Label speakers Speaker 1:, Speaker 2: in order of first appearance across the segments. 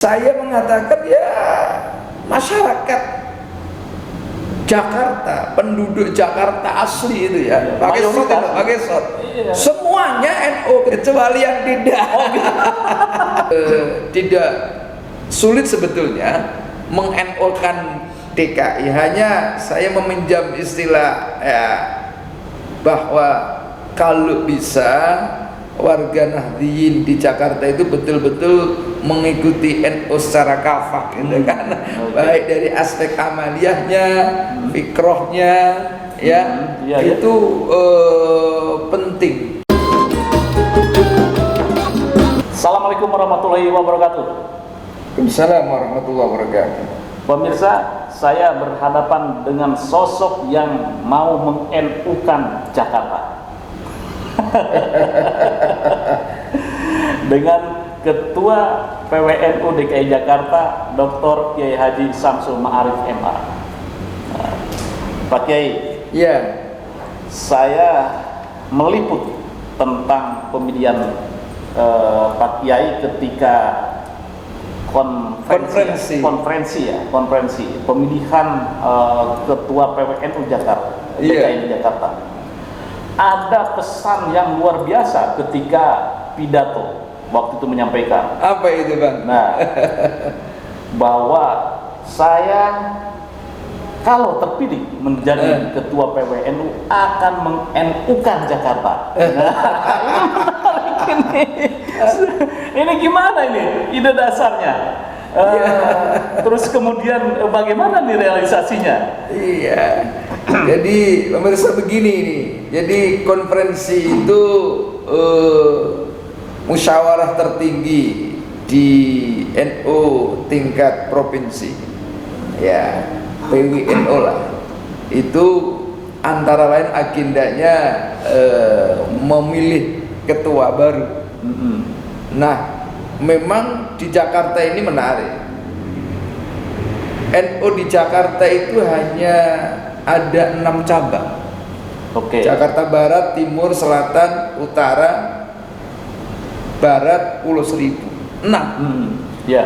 Speaker 1: Saya mengatakan ya masyarakat Jakarta, penduduk Jakarta asli itu ya, pakai shot, semuanya NU kecuali yang tidak. Tidak sulit sebetulnya meng-NU-kan DKI, hanya saya meminjam istilah ya, bahwa kalau bisa warga Nahdliyin di Jakarta itu betul-betul mengikuti NU secara kafah gitu kan, baik dari aspek amaliyahnya, fikrohnya ya, itu penting.
Speaker 2: Assalamualaikum warahmatullahi wabarakatuh.
Speaker 1: Waalaikumsalam warahmatullahi wabarakatuh.
Speaker 2: Pemirsa, saya berhadapan dengan sosok yang mau meng-NU-kan Jakarta. Dengan Ketua PWNU DKI Jakarta, Dr. Kiai Haji Samsul Ma'arif MA. Pak Kiai,
Speaker 1: ya,
Speaker 2: saya meliput tentang pemilihan Pak Kiai ketika konferensi pemilihan Ketua PWNU Jakarta, DKI Jakarta. Ada pesan yang luar biasa ketika pidato waktu itu menyampaikan.
Speaker 1: Apa itu, Bang?
Speaker 2: Nah, bahwa saya kalau terpilih menjadi ketua PWNU akan meng-NU-kan Jakarta. Ini gimana ini ide dasarnya? Terus kemudian bagaimana nih realisasinya?
Speaker 1: Iya. Jadi pemirsa begini nih. Jadi konferensi itu musyawarah tertinggi di NU tingkat provinsi. Ya, PWNU lah. Itu antara lain agendanya memilih ketua baru. Nah, memang di Jakarta ini menarik. NU di Jakarta itu hanya ada 6 cabang. Jakarta Barat, Timur, Selatan, Utara, Barat, Pulau Seribu. 6.
Speaker 2: Ya.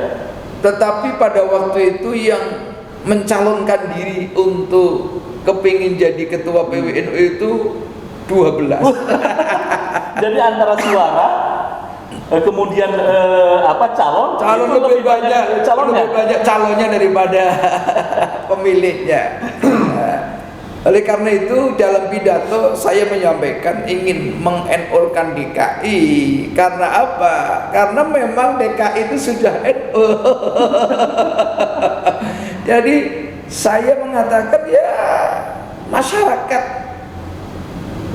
Speaker 2: Tetapi
Speaker 1: pada waktu itu yang mencalonkan diri untuk kepingin jadi ketua PWNU itu 12.
Speaker 2: Jadi antara suara kemudian calon
Speaker 1: lebih banyak calonnya daripada pemilihnya. Oleh karena itu dalam pidato saya menyampaikan ingin meng-NU-kan DKI. Karena apa? Karena memang DKI itu sudah NU. Jadi saya mengatakan ya masyarakat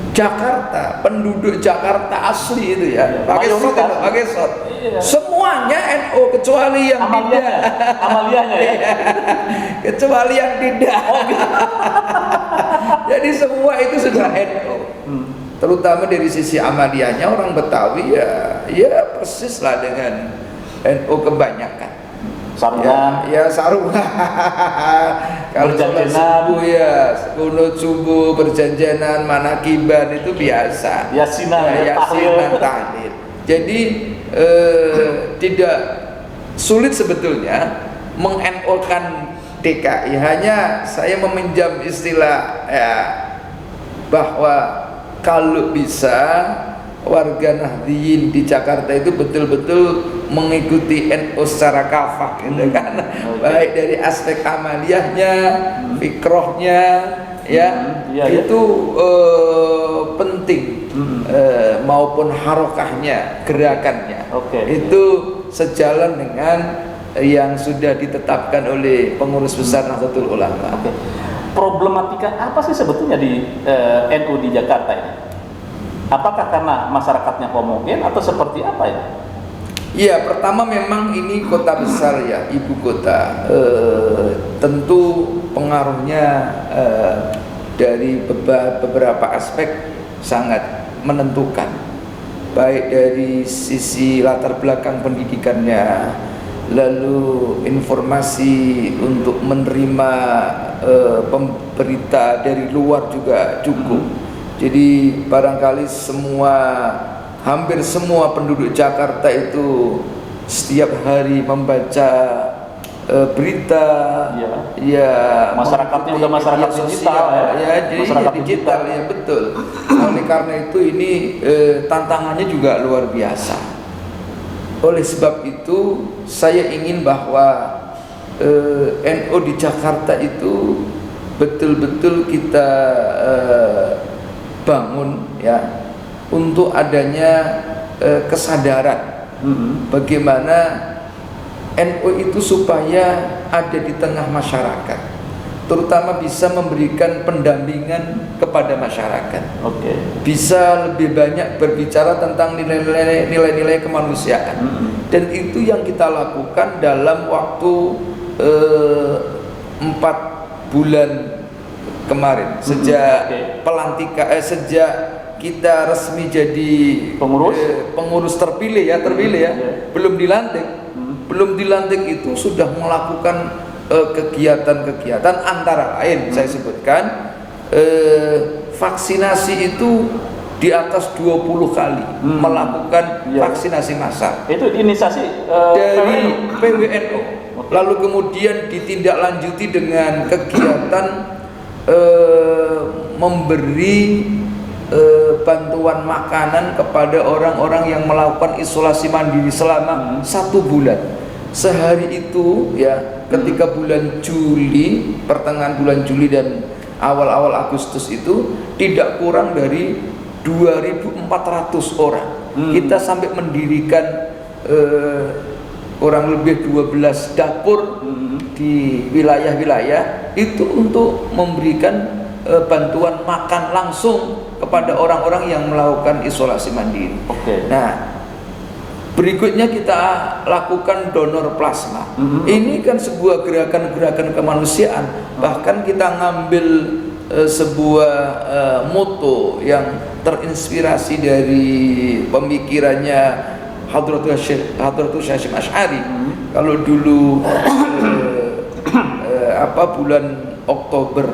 Speaker 1: Jakarta, penduduk Jakarta asli itu ya, pakai shot, semuanya NU kecuali yang tidak.
Speaker 2: Amaliyahnya ya.
Speaker 1: Kecuali yang tidak. Jadi semua itu sudah NU. Terutama dari sisi amaliyahnya orang Betawi ya persis lah dengan NU kebanyakan.
Speaker 2: Sarungan,
Speaker 1: ya sarungan. Kalau sholat subuh ya kunut subuh, berjanjinan, manakiban itu biasa. Yasinan, tahlil. Jadi tidak sulit sebetulnya meng-NU-kan DKI, hanya saya meminjam istilah ya, bahwa kalau bisa warga Nahdliyin di Jakarta itu betul-betul mengikuti NU secara kafah gitu kan, baik dari aspek amaliyahnya, fikrohnya ya, itu penting, maupun harokahnya, gerakannya, itu sejalan dengan yang sudah ditetapkan oleh pengurus besar Nahdlatul Ulama.
Speaker 2: Problematika apa sih sebetulnya di NU di Jakarta ini? Apakah karena masyarakatnya homogen atau seperti apa ya?
Speaker 1: Iya, pertama memang ini kota besar ya, ibu kota. Tentu pengaruhnya dari beberapa aspek sangat menentukan. Baik dari sisi latar belakang pendidikannya, lalu informasi untuk menerima pemberita dari luar juga cukup. Jadi barangkali hampir semua penduduk Jakarta itu setiap hari membaca berita, ya
Speaker 2: masyarakatnya udah masyarakat digital
Speaker 1: jadi
Speaker 2: masyarakat
Speaker 1: digital ya, betul. Oleh karena itu ini tantangannya juga luar biasa. Oleh sebab itu saya ingin bahwa NU di Jakarta itu betul-betul kita bangun ya, untuk adanya kesadaran bagaimana NU itu supaya ada di tengah masyarakat, terutama bisa memberikan pendampingan kepada masyarakat. Bisa lebih banyak berbicara tentang nilai-nilai kemanusiaan. Dan itu yang kita lakukan dalam waktu 4 bulan kemarin sejak pelantikan, sejak kita resmi jadi pengurus terpilih ya, belum dilantik itu sudah melakukan kegiatan-kegiatan, antara lain saya sebutkan vaksinasi itu di atas 20 kali melakukan vaksinasi massal.
Speaker 2: Itu inisiasi
Speaker 1: dari PWNU. Lalu kemudian ditindaklanjuti dengan kegiatan memberi bantuan makanan kepada orang-orang yang melakukan isolasi mandiri selama 1 bulan. Sehari itu ya, ketika bulan Juli, pertengahan bulan Juli dan awal-awal Agustus itu tidak kurang dari 2.400 orang. Kita sampai mendirikan kurang lebih 12 dapur di wilayah-wilayah itu untuk memberikan bantuan makan langsung kepada orang-orang yang melakukan isolasi mandiri. Nah, berikutnya kita lakukan donor plasma. Ini kan sebuah gerakan-gerakan kemanusiaan. Bahkan kita ngambil sebuah moto yang terinspirasi dari pemikirannya Hadratul Hasyim Asy'ari. Kalau dulu bulan Oktober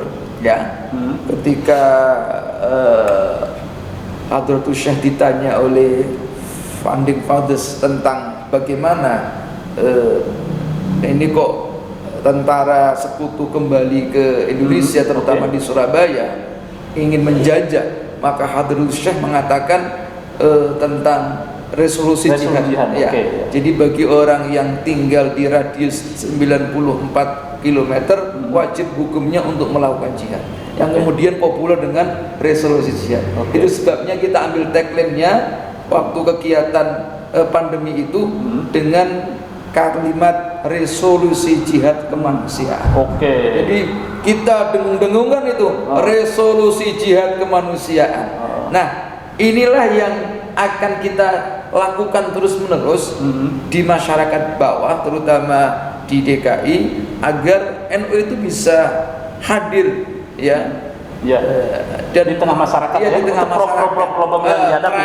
Speaker 1: ya, ketika Hadratul Syekh ditanya oleh Founding Fathers tentang bagaimana ini kok tentara sekutu kembali ke Indonesia, terutama di Surabaya, ingin menjajah, maka Hadratul Syekh mengatakan tentang resolusi jihad. Ya. Jadi bagi orang yang tinggal di radius 94 km wajib hukumnya untuk melakukan jihad, yang kemudian populer dengan resolusi jihad. Itu sebabnya kita ambil tagline-nya waktu kegiatan pandemi itu dengan kalimat resolusi jihad kemanusiaan. Jadi kita dengung-dengungkan itu resolusi jihad kemanusiaan. Nah, inilah yang akan kita lakukan terus-menerus di masyarakat bawah, terutama di DKI, agar NU itu bisa hadir ya,
Speaker 2: dan di tengah masyarakat
Speaker 1: ya, di tengah
Speaker 2: problem yang dihadapi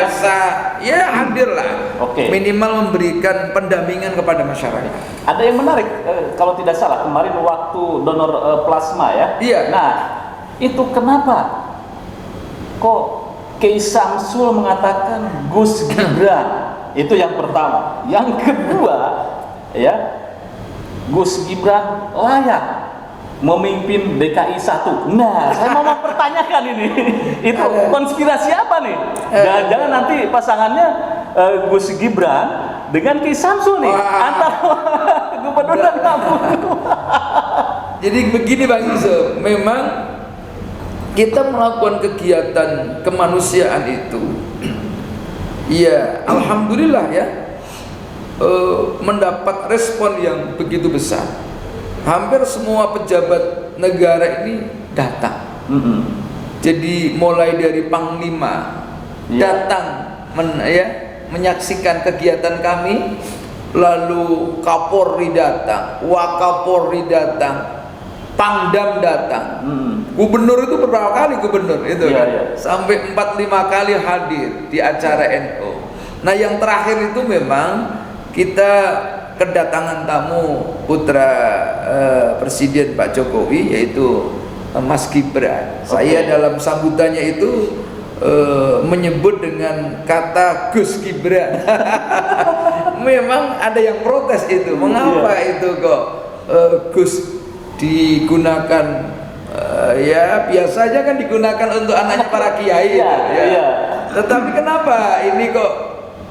Speaker 1: ya hadirlah, minimal memberikan pendampingan kepada masyarakat.
Speaker 2: Ada yang menarik, kalau tidak salah kemarin waktu donor plasma ya. Nah, itu kenapa kok Kiai Samsul mengatakan Gus Gibran? Itu yang pertama. Yang kedua ya, Gus Gibran layak memimpin DKI 1. Nah, saya mau mempertanyakan ini. Itu konspirasi apa nih? Jangan-jangan nanti pasangannya Gus Gibran dengan Kiai Samsul nih, antara gubernur dan Lampung.
Speaker 1: Jadi begini Bang Yusuf, memang kita melakukan kegiatan kemanusiaan itu ya alhamdulillah ya, mendapat respon yang begitu besar. Hampir semua pejabat negara ini datang. Jadi mulai dari Panglima datang menyaksikan kegiatan kami, lalu Kapolri datang, Wakapolri datang, Pangdam datang, gubernur itu berapa kali gubernur itu sampai 4-5 kali hadir di acara NU. Nah, yang terakhir itu memang kita kedatangan tamu putra Presiden Pak Jokowi, yaitu Mas Gibran. Saya dalam sambutannya itu menyebut dengan kata Gus Gibran. memang ada yang protes itu. Mengapa itu kok Gus digunakan ya biasanya kan digunakan untuk anaknya para kiai ya. Tetapi kenapa ini kok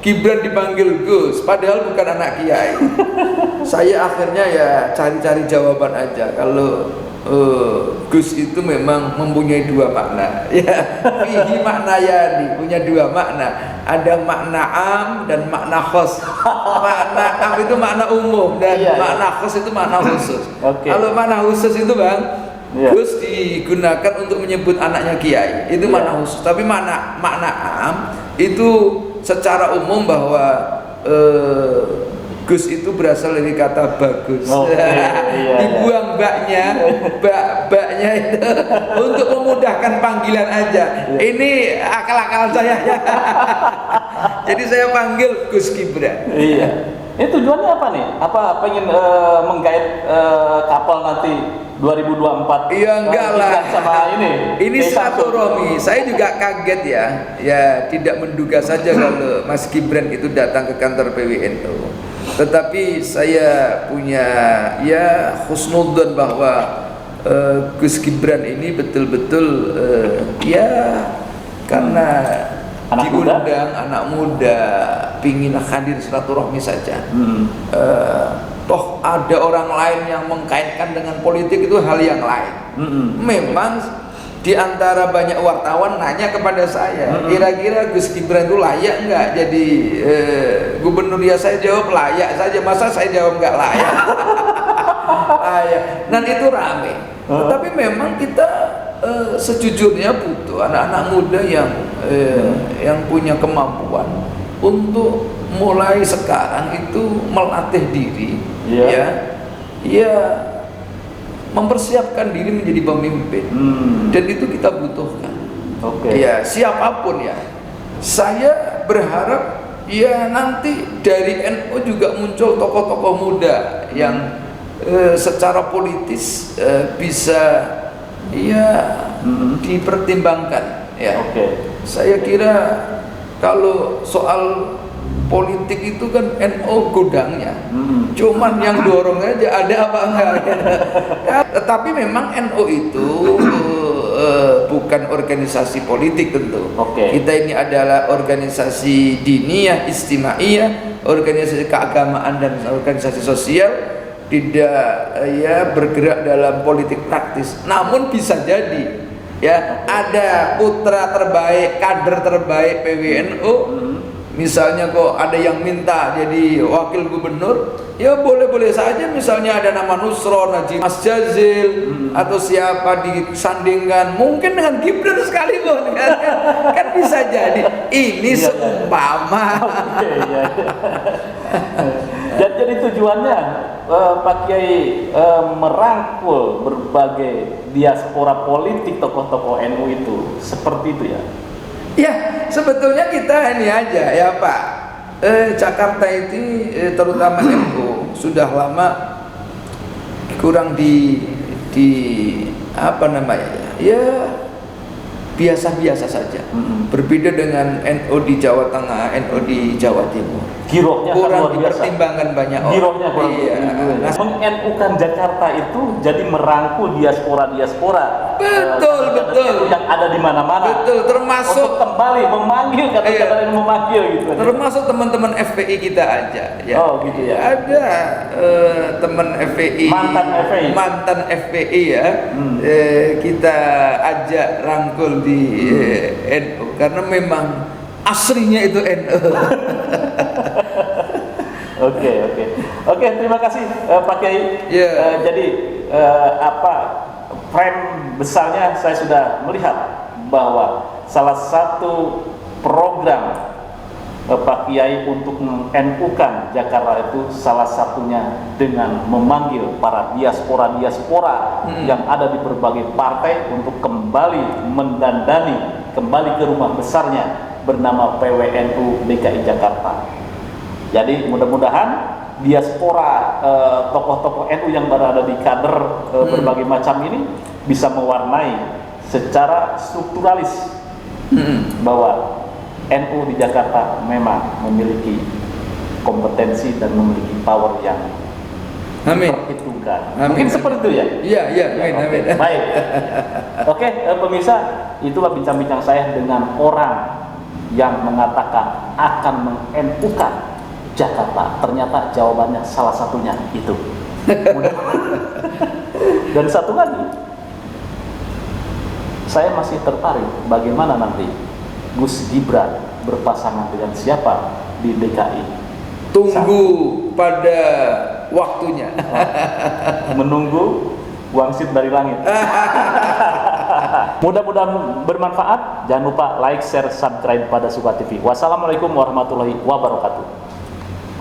Speaker 1: Gibran dipanggil Gus padahal bukan anak kiai? Saya akhirnya ya cari-cari jawaban aja. Kalau Gus itu memang mempunyai dua makna. Ya, fihi maknayani, punya dua makna. Ada makna am dan makna khos. Makna am itu makna umum dan makna khos itu makna khusus. Kalau makna khusus itu Bang, Gus digunakan untuk menyebut anaknya kiai, itu makna khusus. Tapi makna am itu secara umum bahwa Gus itu berasal dari kata bagus. Dibuang baknya itu untuk memudahkan panggilan aja. Ini akal-akal saya. Jadi saya panggil Gus Gibran.
Speaker 2: Iya. Ini tujuannya apa nih? Apa pengen menggait kapal nanti 2024?
Speaker 1: Iya enggak lah.
Speaker 2: Sama ini
Speaker 1: silaturahmi. Saya juga kaget ya. Ya tidak menduga saja kalau Mas Gibran itu datang ke kantor PWNU. Tetapi saya punya ya husnudzon bahwa Gus Gibran ini betul-betul ya karena diundang anak muda pingin hadir silaturahmi saja. Toh ada orang lain yang mengkaitkan dengan politik itu hal yang lain. Memang di antara banyak wartawan nanya kepada saya, kira-kira Gus Gibran itu layak nggak jadi gubernur? Ya saya jawab layak saja, masa saya jawab nggak layak? Dan itu rame. Tetapi memang kita sejujurnya butuh anak-anak muda yang punya kemampuan untuk mulai sekarang itu melatih diri, ya mempersiapkan diri menjadi pemimpin. Dan itu kita butuhkan. Ya siapapun ya. Saya berharap ya nanti dari NU juga muncul tokoh-tokoh muda yang secara politis bisa ya dipertimbangkan ya. Saya kira kalau soal politik itu kan NU gudangnya, cuman yang dorong aja ada apa enggak. Tetapi memang NU itu bukan organisasi politik tentu. Kita ini adalah organisasi diniyah, istimaiyah, organisasi keagamaan dan organisasi sosial, tidak ya bergerak dalam politik praktis. Namun bisa jadi ya ada putra terbaik, kader terbaik PWNU. Misalnya kok ada yang minta jadi wakil gubernur, ya boleh-boleh saja. Misalnya ada nama Nusron, Mas Jazil, atau siapa disandingkan, mungkin dengan Gibran sekalipun kan bisa jadi. Ini seumpama.
Speaker 2: Jadi tujuannya Pak Kiai merangkul berbagai diaspora politik tokoh-tokoh NU itu, seperti itu ya?
Speaker 1: Ya, sebetulnya kita ini aja ya Pak. Jakarta ini terutama NU sudah lama kurang di apa namanya ya biasa-biasa saja. Berbeda dengan NU di Jawa Tengah, NU di Jawa Timur.
Speaker 2: Girohnya
Speaker 1: kurang dipertimbangkan banyak orang.
Speaker 2: Girohnya kurang meng-NU-kan Jakarta itu jadi merangkul diaspora.
Speaker 1: Betul.
Speaker 2: Yang ada di mana-mana.
Speaker 1: Betul, termasuk
Speaker 2: untuk kembali memanggil kata-kata yang memanggil gitu.
Speaker 1: Termasuk teman-teman FPI kita aja ya.
Speaker 2: Oh gitu ya.
Speaker 1: Ada teman FPI, mantan FPI ya. Kita ajak rangkul di NU karena memang aslinya itu NU. Oke, terima kasih Pak Kiai. Jadi frame besarnya saya sudah melihat bahwa salah satu program Pak Kiai untuk meng-NU-kan Jakarta itu salah satunya dengan memanggil para diaspora yang ada di berbagai partai untuk kembali mendandani, kembali ke rumah besarnya bernama PWNU DKI Jakarta. Jadi mudah-mudahan diaspora tokoh-tokoh NU yang berada di kader berbagai macam ini bisa mewarnai secara strukturalis bahwa NU di Jakarta memang memiliki
Speaker 2: kompetensi dan memiliki power yang diperhitungkan. Mungkin seperti itu ya?
Speaker 1: Iya, amin.
Speaker 2: Baik. Oke, pemirsa, itulah bincang-bincang saya dengan orang yang mengatakan akan meng-NU-kan Jakarta. Ternyata jawabannya salah satunya itu. Dan satu lagi, saya masih tertarik bagaimana nanti Gus Gibran berpasangan dengan siapa di DKI.
Speaker 1: Tunggu pada waktunya.
Speaker 2: Menunggu wangsit dari langit. Mudah-mudahan bermanfaat. Jangan lupa like, share, subscribe pada Suka TV. Wassalamualaikum warahmatullahi wabarakatuh.